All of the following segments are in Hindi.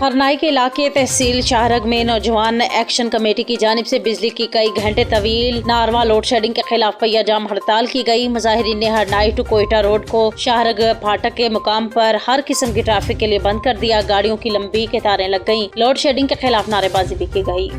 हरनाई के इलाके तहसील शाहरग में नौजवान एक्शन कमेटी की जानिब से बिजली की कई घंटे तवील नारवा लोड शेडिंग के खिलाफ पहिया जाम हड़ताल की गई। मुजाहिरीन ने हरनाई टू कोयटा रोड को शाहरग फाटक के मुकाम पर हर किस्म की ट्रैफिक के लिए बंद कर दिया। गाड़ियों की लंबी कतारें लग गयी। लोड शेडिंग के खिलाफ नारेबाजी भी की गई।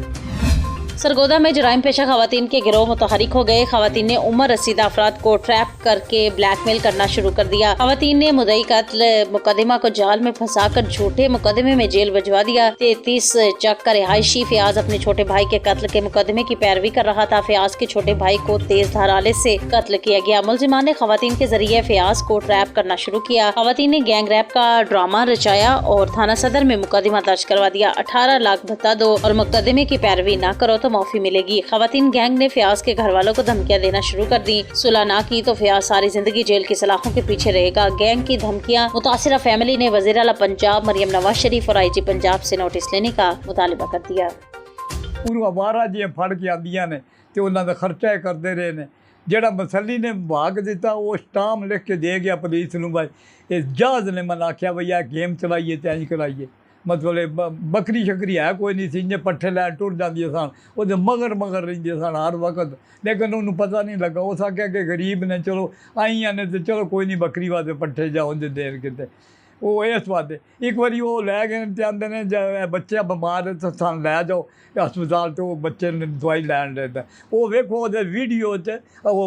सरगोदा में जराइम पेशा खवातीन के गिरोह मुतहरिक हो गए। खवातीन ने उम्र रसीदा अफराद को ट्रैप करके ब्लैकमेल करना शुरू कर दिया। खवातीन ने मुद्दई कत्ल मुकदमा को जाल में फंसाकर झूठे मुकदमे में जेल भिजवा दिया। 33 चक का रिहायशी फयाज अपने छोटे भाई के कत्ल के मुकदमे की पैरवी कर रहा था। फयाज के छोटे भाई को तेज धार आले से कत्ल किया गया। मुलजिमान ने खवातीन के जरिए फयाज को ट्रैप करना शुरू किया। खवातीन ने गैंग रैप का ड्रामा रचाया और थाना सदर में मुकदमा दर्ज करवा दिया। 18 लाख भत्ता दो और मुकदमे की पैरवी न करो तो माफी मिलेगी। खवातीन गैंग ने फयाज के घर वालों को धमकियां देना शुरू कर दी। सुलह ना की तो फयाज सारी जिंदगी जेल की सलाखों के पीछे रहेगा। गैंग की धमकियां मुतासिरा फैमिली ने वज़ीर आला पंजाब मरियम नवाज शरीफ और IG पंजाब से नोटिस लेने का मुतालिबा कर दिया। वारा जी फड़ के आंदियां ने ते उन्हां दा खर्चा करते रहे ने। ਜਿਹੜਾ मसली ने भाग दिता वो स्टाम लिख के दे गया पुलिस नूं। भाई ये जहाज ने मैं आख्या भई आ गेम चलाइए ते इंज कराइए। मतलब बकरी शकरी है कोई नहीं सी, इन्ने पट्ठे लैन टुर जांदियां सन, वो मगर रहिंदियां सन हर वक्त। लेकिन उन्होंने पता नहीं लगा। उस आख्या कि गरीब ने चलो आईयां ने तो चलो कोई नहीं बकरी वास्ते पट्ठे जाओ देर किते वो इस वास्ते। एक बारी वो लै गए ते आंदे ने बच्चा बमार तो सन लै जाओ हस्पताल तो बच्चे ने दवाई लैन देता। वो वेखो वीडियो च वो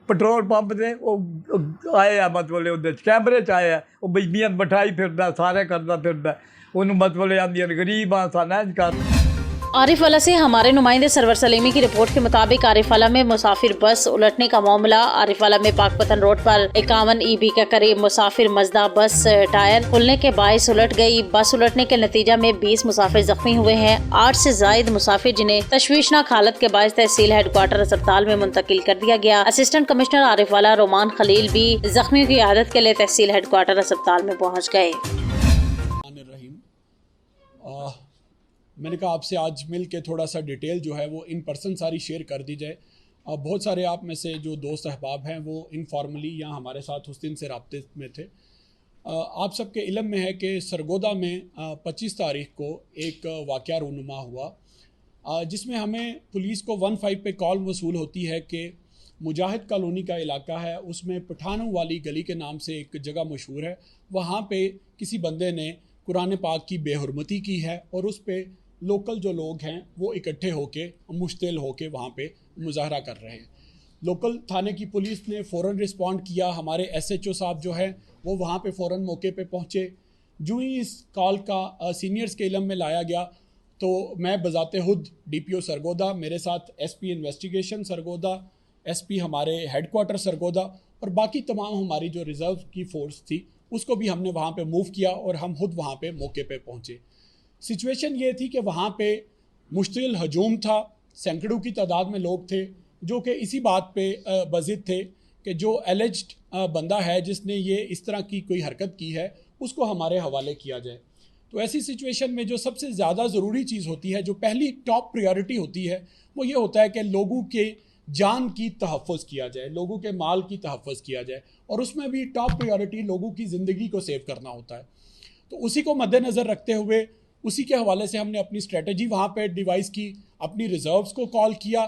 पेट्रोल पंप से वो आए आ, मतलब कैमरे च आए वो बीबियां बिठाई फिरदा सारे करदा फिरदा। उन्होंने मतलब आंदियां गरीब आ सन इंज कर। आरिफ वाला से हमारे नुमाइंदे सरवर सलीमी की रिपोर्ट के मुताबिक आरिफ वाला में मुसाफिर बस उलटने का मामला। आरिफ वाला में पाकपतन रोड पर 51 EB के करीब मुसाफिर मजदा बस टायर खुलने के बायस उलट गई। बस उलटने के नतीजा में 20 मुसाफिर जख्मी हुए हैं। 8 से जायद मुसाफिर जिन्हें तशवीशनाक हालत के बायस तहसील हेडक्वार्टर अस्पताल में मुंतकिल कर दिया गया। असिस्टेंट कमिश्नर आरिफ वाला रोमान खलील भी जख्मियों की इयादत के लिए तहसील हेडक्वार्टर अस्पताल में पहुँच गए। मैंने कहा आपसे आज मिल के थोड़ा सा डिटेल जो है वो इन पर्सन सारी शेयर कर दी जाए। बहुत सारे आप में से जो दोस्त अहबाब हैं वो इनफॉर्मली या हमारे साथ उस दिन से राब्ते में थे। आप सबके इल्म में है कि सरगोदा में 25 तारीख को एक वाक़या रूनुमा हुआ जिसमें हमें पुलिस को 15 पे कॉल वसूल होती है कि मुजाहिद कॉलोनी का इलाका है, उसमें पठानों वाली गली के नाम से एक जगह मशहूर है। वहाँ पे किसी बंदे ने कुरान पाक की बेहुरमती की है और उस पे लोकल जो लोग हैं वो इकट्ठे होके मुश्तिल होके वहाँ पे मुजाहरा कर रहे हैं। लोकल थाने की पुलिस ने फ़ौरन रिस्पॉन्ड किया। हमारे SHO साहब जो हैं वो वहाँ पे फ़ौरन मौके पे पहुँचे। जो ही इस कॉल का सीनियर्स के इल्म में लाया गया तो मैं बजाते खुद DPO सरगोदा, मेरे साथ SP इन्वेस्टिगेशन सरगोदा, SP हमारे हेडक्वार्टर सरगोदा और बाकी तमाम हमारी जो रिज़र्व की फ़ोर्स थी उसको भी हमने वहाँ पे मूव किया और हम खुद वहाँ पे मौके पे पहुँचे। सिचुएशन ये थी कि वहाँ पे मुश्तिल हजूम था। सैकड़ों की तादाद में लोग थे जो कि इसी बात पे बज़िद थे कि जो एलिज्ड बंदा है जिसने ये इस तरह की कोई हरकत की है उसको हमारे हवाले किया जाए। तो ऐसी सिचुएशन में जो सबसे ज़्यादा ज़रूरी चीज़ होती है, जो पहली टॉप प्रायोरिटी होती है, वो ये होता है कि लोगों के जान की तहफ़्फ़ुज़ किया जाए, लोगों के माल की तहफ़्फ़ुज़ किया जाए और उसमें भी टॉप प्रायोरिटी लोगों की ज़िंदगी को सेव करना होता है। तो उसी को मद्देनज़र रखते हुए उसी के हवाले से हमने अपनी स्ट्रेटजी वहाँ पे डिवाइस की, अपनी रिज़र्व्स को कॉल किया।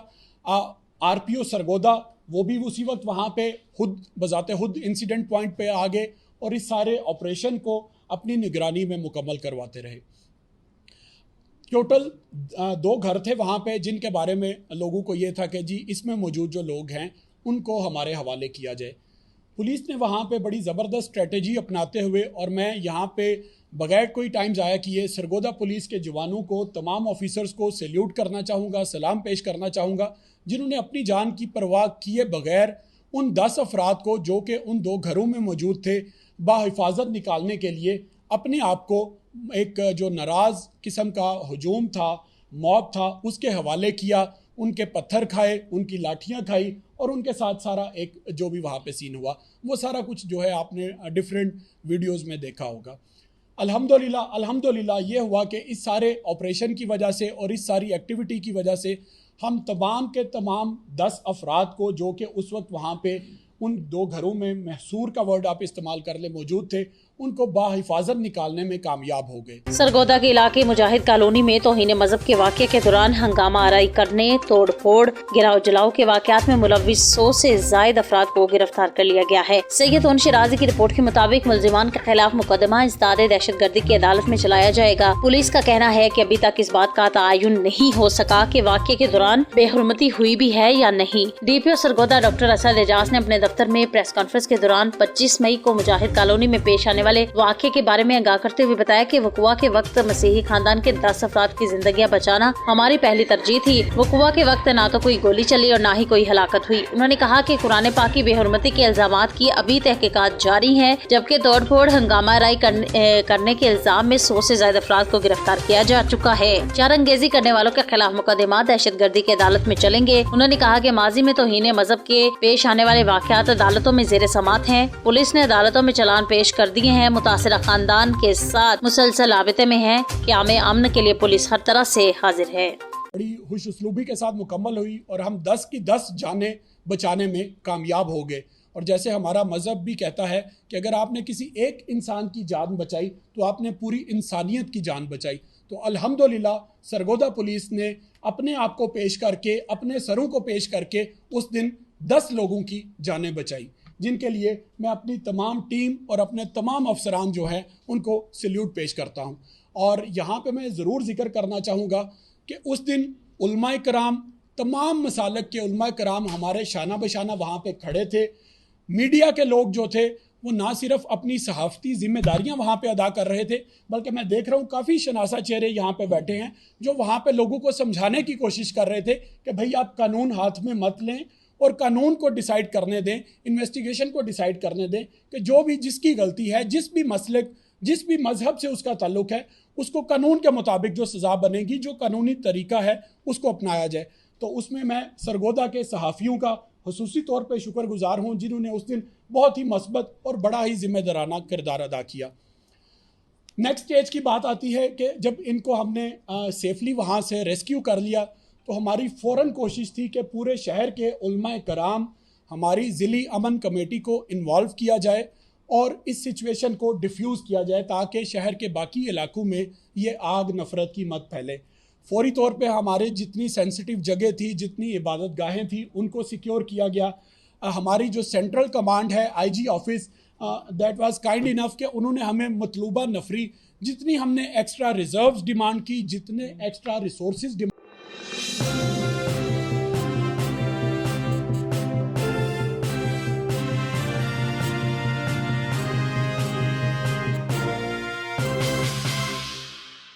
RPO सरगोदा वो भी उसी वक्त वहाँ पे खुद बजाते खुद इंसिडेंट पॉइंट पे आ गए और इस सारे ऑपरेशन को अपनी निगरानी में मुकम्मल करवाते रहे। टोटल 2 घर थे वहाँ पे जिनके बारे में लोगों को ये था कि जी इसमें मौजूद जो लोग हैं उनको हमारे हवाले किया जाए। पुलिस ने वहाँ पे बड़ी ज़बरदस्त स्ट्रेटजी अपनाते हुए, और मैं यहाँ पे बगैर कोई टाइम ज़ाया किए सरगोदा पुलिस के जवानों को, तमाम ऑफिसर्स को सैल्यूट करना चाहूँगा, सलाम पेश करना चाहूँगा जिन्होंने अपनी जान की परवाह किए बगैर उन 10 अफराद को जो कि उन 2 घरों में मौजूद थे बाहिफाजत निकालने के लिए अपने आप को एक जो नाराज़ किस्म का हजूम था, मौत था, उसके हवाले किया। उनके पत्थर खाए, उनकी लाठियाँ खाई और उनके साथ सारा एक जो भी वहाँ पे सीन हुआ वो सारा कुछ जो है आपने डिफरेंट वीडियोज़ में देखा होगा। अल्हम्दुलिल्लाह ये हुआ कि इस सारे ऑपरेशन की वजह से और इस सारी एक्टिविटी की वजह से हम तमाम के तमाम 10 अफराद को जो कि उस वक्त वहाँ पे उन 2 घरों में महसूर का वर्ड आप इस्तेमाल कर ले मौजूद थे, उनको बाहिफाजत निकालने में कामयाब हो गए। सरगोदा के इलाके मुजाहिद कॉलोनी में तौहीन मजहब के वाक़े के दौरान हंगामा आराई करने, तोड़ फोड़, गिराव जलाओ के वाक़यात में मुलव्विस 100 से जायद अफराद को गिरफ्तार कर लिया गया है। सैयद उन शिराजी की रिपोर्ट के मुताबिक मुलजिमान के खिलाफ मुकदमा इंसदाद दहशतगर्दी की अदालत में चलाया जाएगा। पुलिस का कहना है कि अभी तक इस बात का तआयुन नहीं हो सका कि वाक़े के दौरान बेहुरमती हुई भी है या नहीं। DPO सरगोदा डॉक्टर असद एजाज ने अपने दफ्तर में प्रेस कॉन्फ्रेंस के दौरान 25 मई को मुजाहिद कॉलोनी में पेश आने वाले वाक़े के बारे में आगाह करते हुए बताया कि वक़ुआ के वक्त मसीही खानदान के 10 अफराद की जिंदगियां बचाना हमारी पहली तरजीह थी। वक़ुआ के वक्त ना तो कोई गोली चली और ना ही कोई हलाकत हुई। उन्होंने कहा कि कुरान पाक की बेहुरमती के इल्जामात की अभी तहकीकात जारी है, जबकि तोड़ फोड़ हंगामा राई करने के इल्जाम में 100 से ज्यादा अफराद को गिरफ्तार किया जा चुका है। चारंगेजी करने वालों के खिलाफ मुकदमा दहशतगर्दी की अदालत में चलेंगे। उन्होंने कहा कि माजी में तौहीन मजहब के पेश आने वाले वाक़यात अदालतों में जेर समात हैं। पुलिस ने अदालतों में चलान पेश कर दिए हैं। मुतासिरा खानदान के साथ मुसलसल राबिते में है। क़याम अमन के लिए पुलिस हर तरह से हाजिर है। बड़ी खुश उसलूबी के साथ मुकम्मल हुई और हम 10 की 10 जानें बचाने में कामयाब हो गए। और जैसे हमारा मज़हब भी कहता है कि अगर आपने किसी एक इंसान की जान बचाई तो आपने पूरी इंसानियत की जान बचाई। तो अल्हम्दुलिल्लाह सरगोदा पुलिस ने अपने आप को पेश करके, अपने सरों को पेश करके उस दिन 10 लोगों की जानें बचाई, जिनके लिए मैं अपनी तमाम टीम और अपने तमाम अफसरान जो हैं उनको सल्यूट पेश करता हूँ। और यहाँ पे मैं ज़रूर जिक्र करना चाहूँगा कि उस दिन उलमाए कराम, तमाम मसालक के उलमाए कराम हमारे शाना बशाना वहाँ पे खड़े थे। मीडिया के लोग जो थे वो ना सिर्फ अपनी सहाफ़ती जिम्मेदारियां वहाँ पे अदा कर रहे थे, बल्कि मैं देख रहा हूँ काफ़ी शनासा चेहरे यहाँ पे बैठे हैं जो वहाँ पे लोगों को समझाने की कोशिश कर रहे थे कि भाई आप कानून हाथ में मत लें और कानून को डिसाइड करने दें, इन्वेस्टिगेशन को डिसाइड करने दें कि जो भी जिसकी गलती है, जिस भी मसलक, जिस भी मज़हब से उसका ताल्लुक है, उसको कानून के मुताबिक जो सज़ा बनेगी, जो कानूनी तरीका है उसको अपनाया जाए। तो उसमें मैं सरगोदा के सहाफ़ियों का खुसूसी तौर पे शुक्रगुजार हूँ जिन्होंने उस दिन बहुत ही मस्बत और बड़ा ही जिम्मेदाराना किरदार अदा किया। नेक्स्ट स्टेज की बात आती है कि जब इनको हमने सेफली वहाँ से रेस्क्यू कर लिया तो हमारी फ़ौरन कोशिश थी कि पूरे शहर के उलमाए कराम, हमारी ज़िली अमन कमेटी को इन्वॉल्व किया जाए और इस सिचुएशन को डिफ्यूज़ किया जाए ताकि शहर के बाकी इलाकों में ये आग नफ़रत की मत फैले। फौरी तौर पे हमारे जितनी सेंसिटिव जगह थी, जितनी इबादत गाहें थी, उनको सिक्योर किया गया। हमारी जो सेंट्रल कमांड है, IG office, that was kind enough कि उन्होंने हमें मतलूबा नफरी, जितनी हमने एक्स्ट्रा रिजर्व्स डिमांड की, जितने एक्स्ट्रा रिसोर्सेज डिमांड